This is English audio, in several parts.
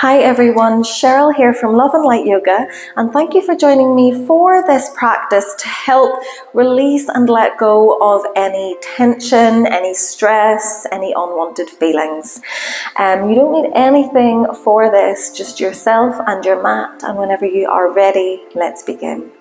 Hi everyone, Cheryl here from Love and Light Yoga, and thank you for joining me for this practice to help release and let go of any tension, any stress, any unwanted feelings. You don't need anything for this, just yourself and your mat, and whenever you are ready, let's begin.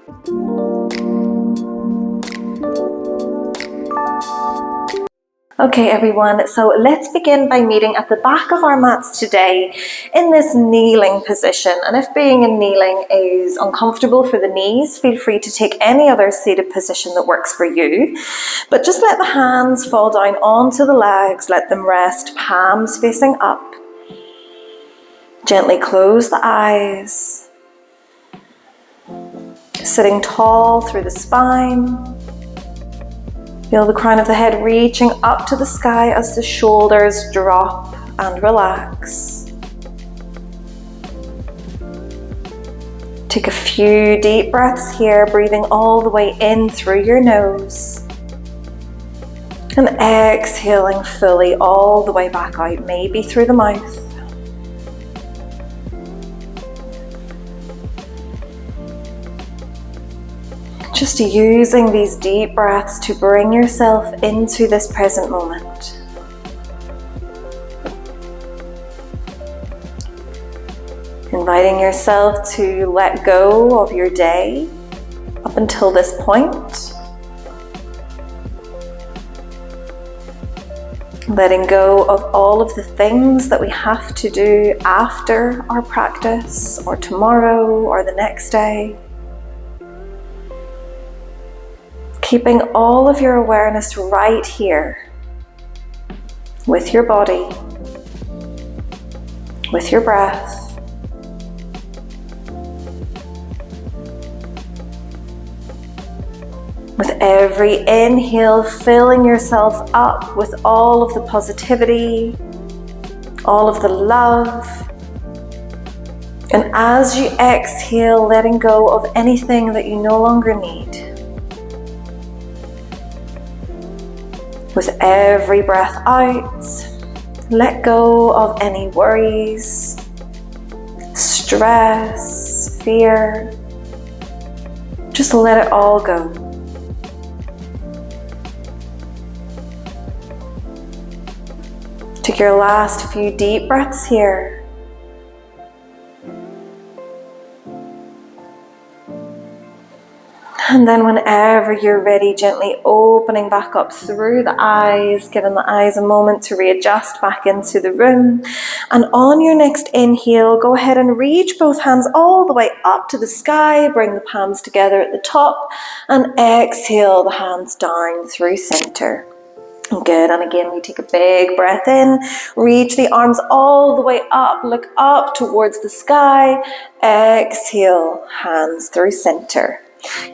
Okay everyone, so let's begin by meeting at the back of our mats today in this kneeling position. And if being in kneeling is uncomfortable for the knees, feel free to take any other seated position that works for you. But just let the hands fall down onto the legs, let them rest, palms facing up. Gently close the eyes. Sitting tall through the spine. Feel the crown of the head reaching up to the sky as the shoulders drop and relax. Take a few deep breaths here, breathing all the way in through your nose. And exhaling fully all the way back out, maybe through the mouth. Just using these deep breaths to bring yourself into this present moment. Inviting yourself to let go of your day up until this point. Letting go of all of the things that we have to do after our practice, or tomorrow, or the next day. Keeping all of your awareness right here with your body, with your breath. With every inhale, filling yourself up with all of the positivity, all of the love. And as you exhale, letting go of anything that you no longer need. With every breath out, let go of any worries, stress, fear. Just let it all go. Take your last few deep breaths here. And then whenever you're ready, gently opening back up through the eyes, giving the eyes a moment to readjust back into the room. And on your next inhale, go ahead and reach both hands all the way up to the sky. Bring the palms together at the top and exhale the hands down through center. Good, and again we take a big breath in, reach the arms all the way up, look up towards the sky, exhale, hands through center.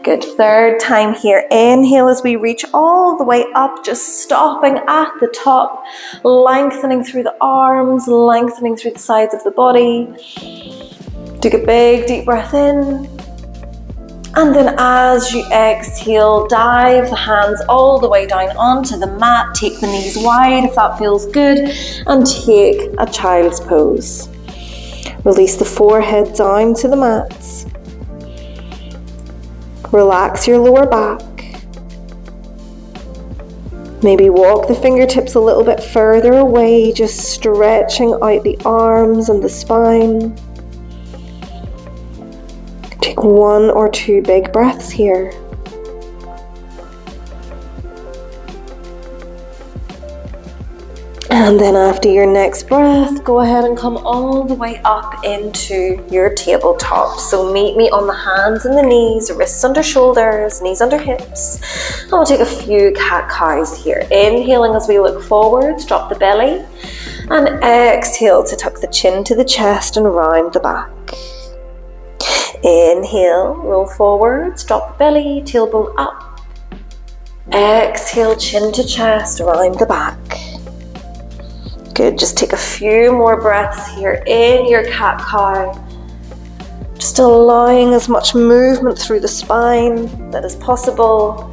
Good, third time here, inhale as we reach all the way up, just stopping at the top, lengthening through the arms, lengthening through the sides of the body. Take a big deep breath in. And then as you exhale, dive the hands all the way down onto the mat. Take the knees wide if that feels good. And take a child's pose. Release the forehead down to the mat. Relax your lower back. Maybe walk the fingertips a little bit further away, just stretching out the arms and the spine. Take 1 or 2 big breaths here. And then after your next breath, go ahead and come all the way up into your tabletop. So meet me on the hands and the knees, wrists under shoulders, knees under hips. And we'll take a few cat-cows here. Inhaling as we look forwards, drop the belly. And exhale to tuck the chin to the chest and round the back. Inhale, roll forwards, drop the belly, tailbone up. Exhale, chin to chest, round the back. Good, just take a few more breaths here in your cat-cow. Just allowing as much movement through the spine that is possible.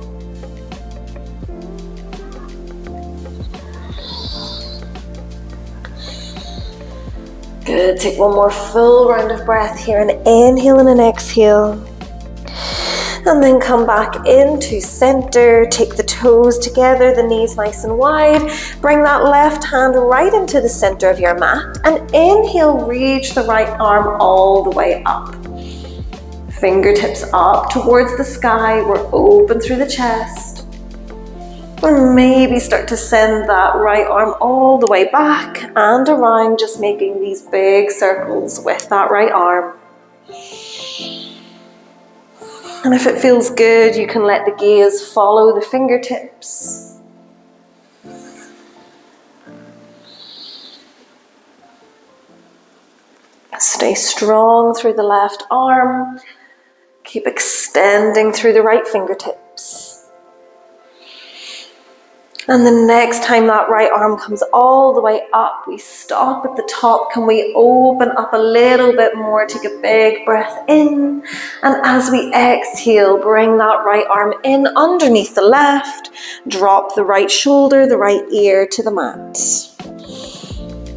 Good. Good, take one more full round of breath here, an inhale and an exhale. And then come back into center, take the toes together, the knees nice and wide. Bring that left hand right into the center of your mat and inhale, reach the right arm all the way up. Fingertips up towards the sky, we're open through the chest. Or maybe start to send that right arm all the way back and around, just making these big circles with that right arm. And if it feels good, you can let the gaze follow the fingertips. Stay strong through the left arm. Keep extending through the right fingertips. And the next time that right arm comes all the way up, we stop at the top. Can we open up a little bit more? Take a big breath in. And as we exhale, bring that right arm in underneath the left. Drop the right shoulder, the right ear to the mat.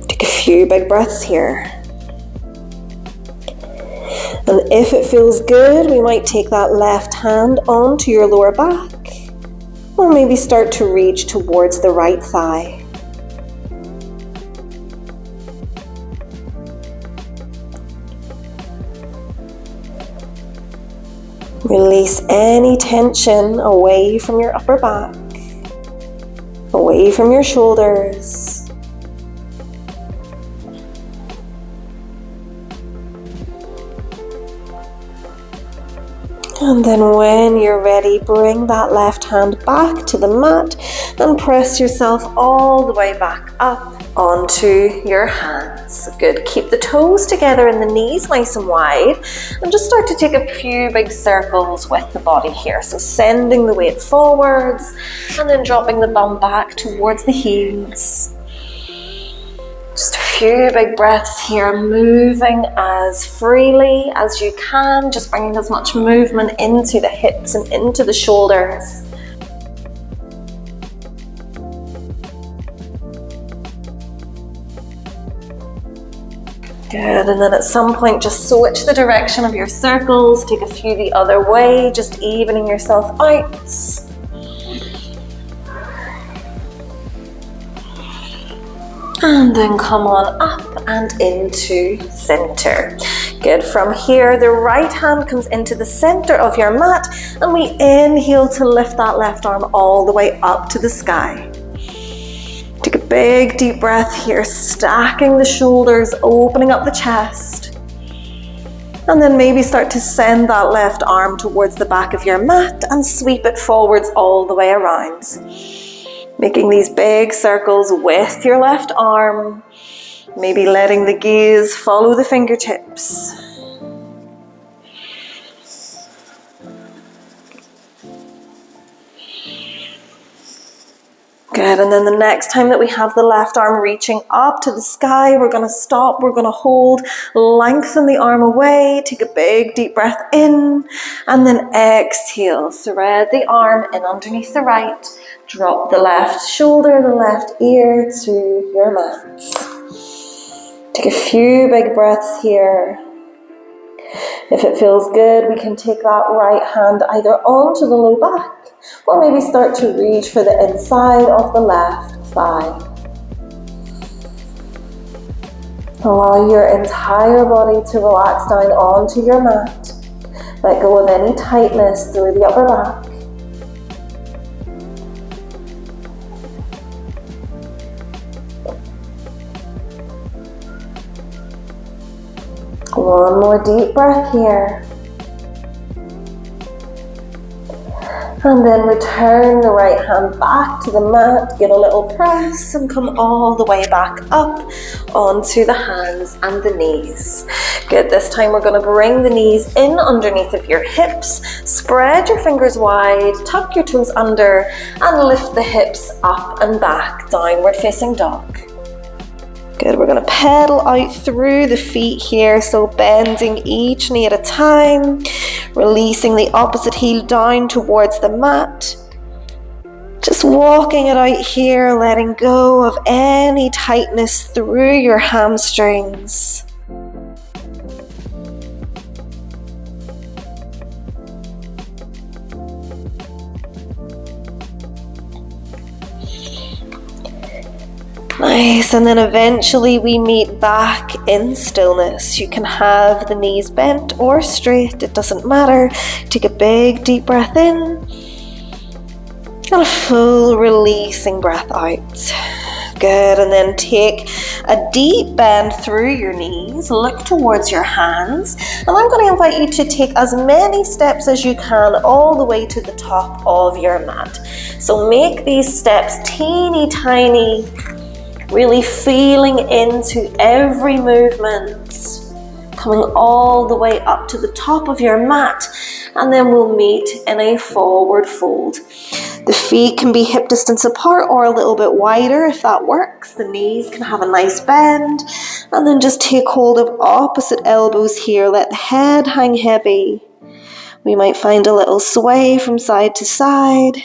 Take a few big breaths here. And if it feels good, we might take that left hand onto your lower back. Or maybe start to reach towards the right thigh. Release any tension away from your upper back, away from your shoulders. And then when you're ready, bring that left hand back to the mat and press yourself all the way back up onto your hands. Good, keep the toes together and the knees nice and wide, and just start to take a few big circles with the body here. So sending the weight forwards and then dropping the bum back towards the heels. Just a few big breaths here, moving as freely as you can, just bringing as much movement into the hips and into the shoulders. Good, and then at some point just switch the direction of your circles, take a few the other way, just evening yourself out. And then come on up and into center. Good, from here the right hand comes into the center of your mat and we inhale to lift that left arm all the way up to the sky. Take a big deep breath here, stacking the shoulders, opening up the chest. And then maybe start to send that left arm towards the back of your mat and sweep it forwards all the way around. Making these big circles with your left arm, maybe letting the gaze follow the fingertips. Good, and then the next time that we have the left arm reaching up to the sky, we're going to stop, we're going to hold, lengthen the arm away, take a big deep breath in, and then exhale, thread the arm in underneath the right, drop the left shoulder, the left ear to your mat. Take a few big breaths here. If it feels good, we can take that right hand either onto the low back, or maybe start to reach for the inside of the left thigh. Allow your entire body to relax down onto your mat. Let go of any tightness through the upper back. One more deep breath here. And then return the right hand back to the mat, give a little press and come all the way back up onto the hands and the knees. Good, this time we're going to bring the knees in underneath of your hips, spread your fingers wide, tuck your toes under and lift the hips up and back, downward facing dog. Good, we're going to pedal out through the feet here, so bending each knee at a time, releasing the opposite heel down towards the mat. Just walking it out here, letting go of any tightness through your hamstrings. Nice, and then eventually we meet back in stillness. You can have the knees bent or straight, it doesn't matter. Take a big deep breath in and a full releasing breath out. Good, and then take a deep bend through your knees, look towards your hands, and I'm going to invite you to take as many steps as you can all the way to the top of your mat. So make these steps teeny tiny, really feeling into every movement, coming all the way up to the top of your mat, and then we'll meet in a forward fold. The feet can be hip distance apart or a little bit wider if that works. The knees can have a nice bend, and then just take hold of opposite elbows here. Let the head hang heavy. We might find a little sway from side to side.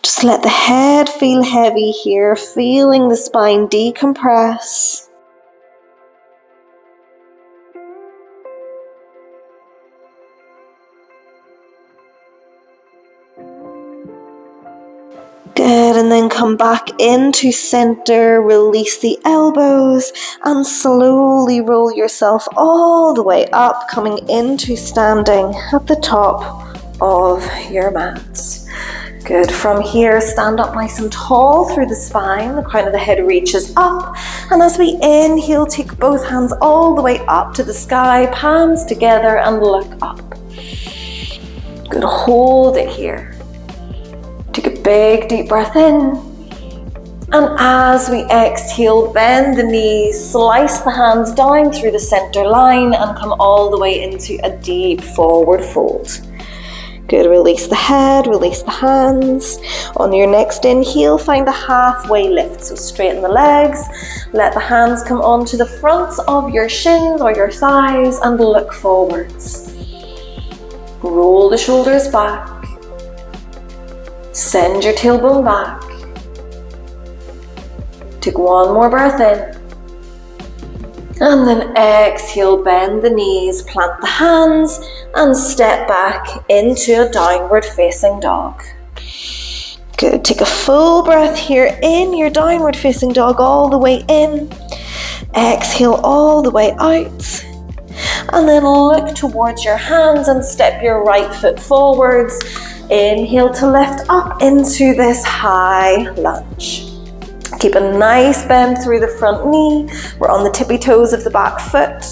Just let the head feel heavy here, feeling the spine decompress. Good, and then come back into center, release the elbows, and slowly roll yourself all the way up, coming into standing at the top of your mat. Good, from here, stand up nice and tall through the spine, the crown of the head reaches up, and as we inhale, take both hands all the way up to the sky, palms together, and look up. Good, hold it here. Take a big deep breath in, and as we exhale, bend the knees, slice the hands down through the center line and come all the way into a deep forward fold. Good, release the head, release the hands. On your next inhale, find a halfway lift, so straighten the legs, let the hands come onto the fronts of your shins or your thighs and look forwards. Roll the shoulders back. Send your tailbone back. Take one more breath in. And then exhale, bend the knees, plant the hands, and step back into a downward facing dog. Good, take a full breath here in your downward facing dog all the way in. Exhale all the way out. And then look towards your hands and step your right foot forwards. Inhale to lift up into this high lunge. Keep a nice bend through the front knee. We're on the tippy toes of the back foot.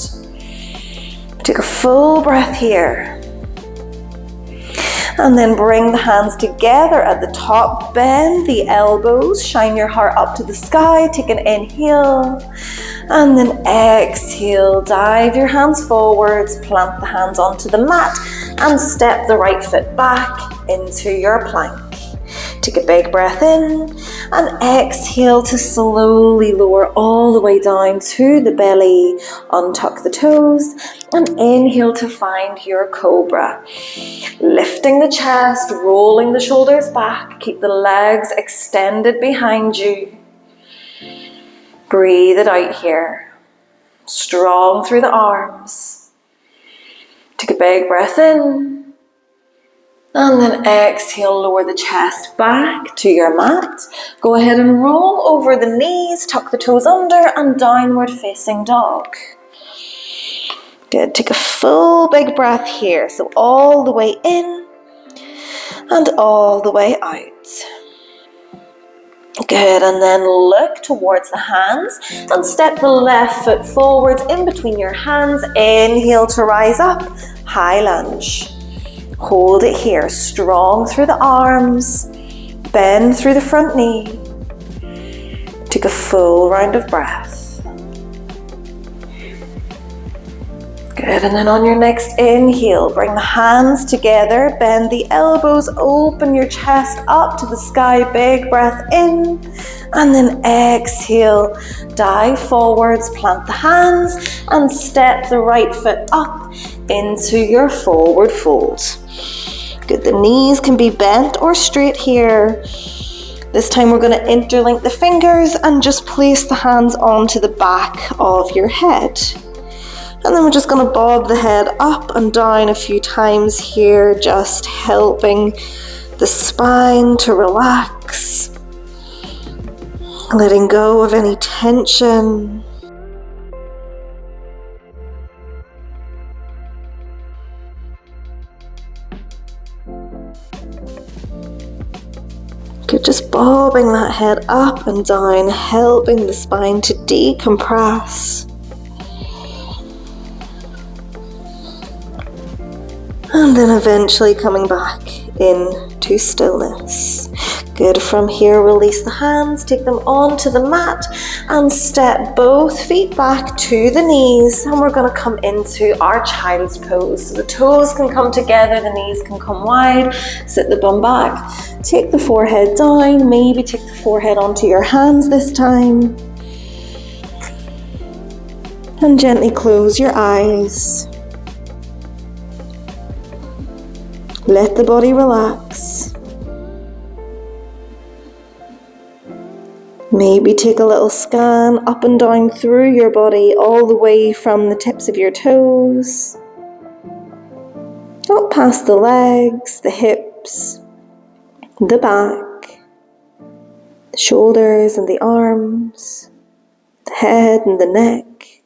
Take a full breath here. And then bring the hands together at the top. Bend the elbows. Shine your heart up to the sky. Take an inhale. And then exhale. Dive your hands forwards. Plant the hands onto the mat. And step the right foot back into your plank. Take a big breath in and exhale to slowly lower all the way down to the belly. Untuck the toes and inhale to find your cobra. Lifting the chest, rolling the shoulders back. Keep the legs extended behind you. Breathe it out here. Strong through the arms. Take a big breath in. And then exhale, lower the chest back to your mat. Go ahead and roll over the knees, tuck the toes under, and downward facing dog. Good, take a full big breath here. So all the way in and all the way out. Good, and then look towards the hands and step the left foot forwards in between your hands. Inhale to rise up, high lunge. Hold it here, strong through the arms, bend through the front knee. Take a full round of breath. Good, and then on your next inhale, bring the hands together, bend the elbows, open your chest up to the sky, big breath in, and then exhale, dive forwards, plant the hands, and step the right foot up into your forward fold. Good, the knees can be bent or straight here. This time we're going to interlink the fingers and just place the hands onto the back of your head. And then we're just going to bob the head up and down a few times here, just helping the spine to relax. letting go of any tension. You're just bobbing that head up and down, helping the spine to decompress. And then eventually coming back into stillness. Good. From here, release the hands, take them onto the mat and step both feet back to the knees. And we're going to come into our child's pose. So the toes can come together, the knees can come wide. Sit the bum back. Take the forehead down. Maybe take the forehead onto your hands this time. And gently close your eyes. Let the body relax. Maybe take a little scan up and down through your body, all the way from the tips of your toes, up past the legs, the hips, the back, the shoulders and the arms, the head and the neck.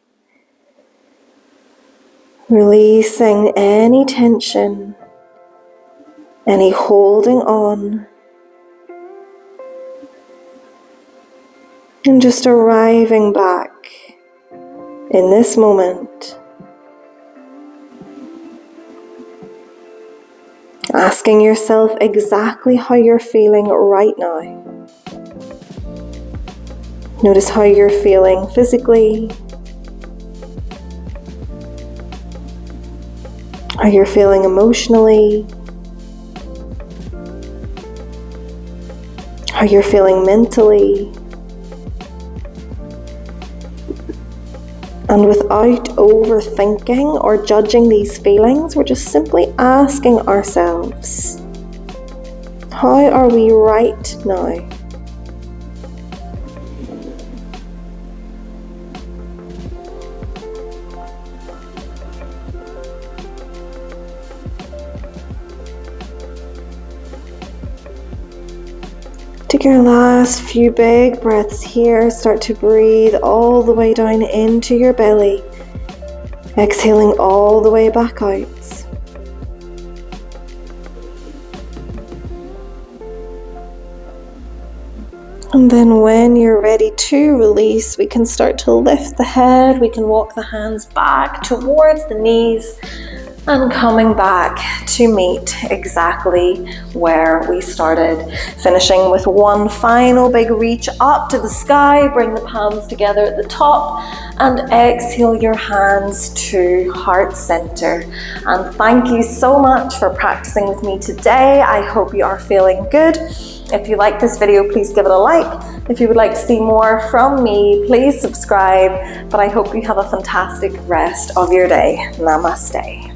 Releasing any tension, any holding on. And just arriving back in this moment. Asking yourself exactly how you're feeling right now. Notice how you're feeling physically. How you're feeling emotionally. How you're feeling mentally. And without overthinking or judging these feelings, we're just simply asking ourselves, how are we right now? Take your last few big breaths here. Start to breathe all the way down into your belly. Exhaling all the way back out. And then when you're ready to release, we can start to lift the head. We can walk the hands back towards the knees. And coming back to meet exactly where we started. Finishing with one final big reach up to the sky. Bring the palms together at the top and exhale your hands to heart center. And thank you so much for practicing with me today. I hope you are feeling good. If you like this video, please give it a like. If you would like to see more from me, please subscribe. But I hope you have a fantastic rest of your day. Namaste.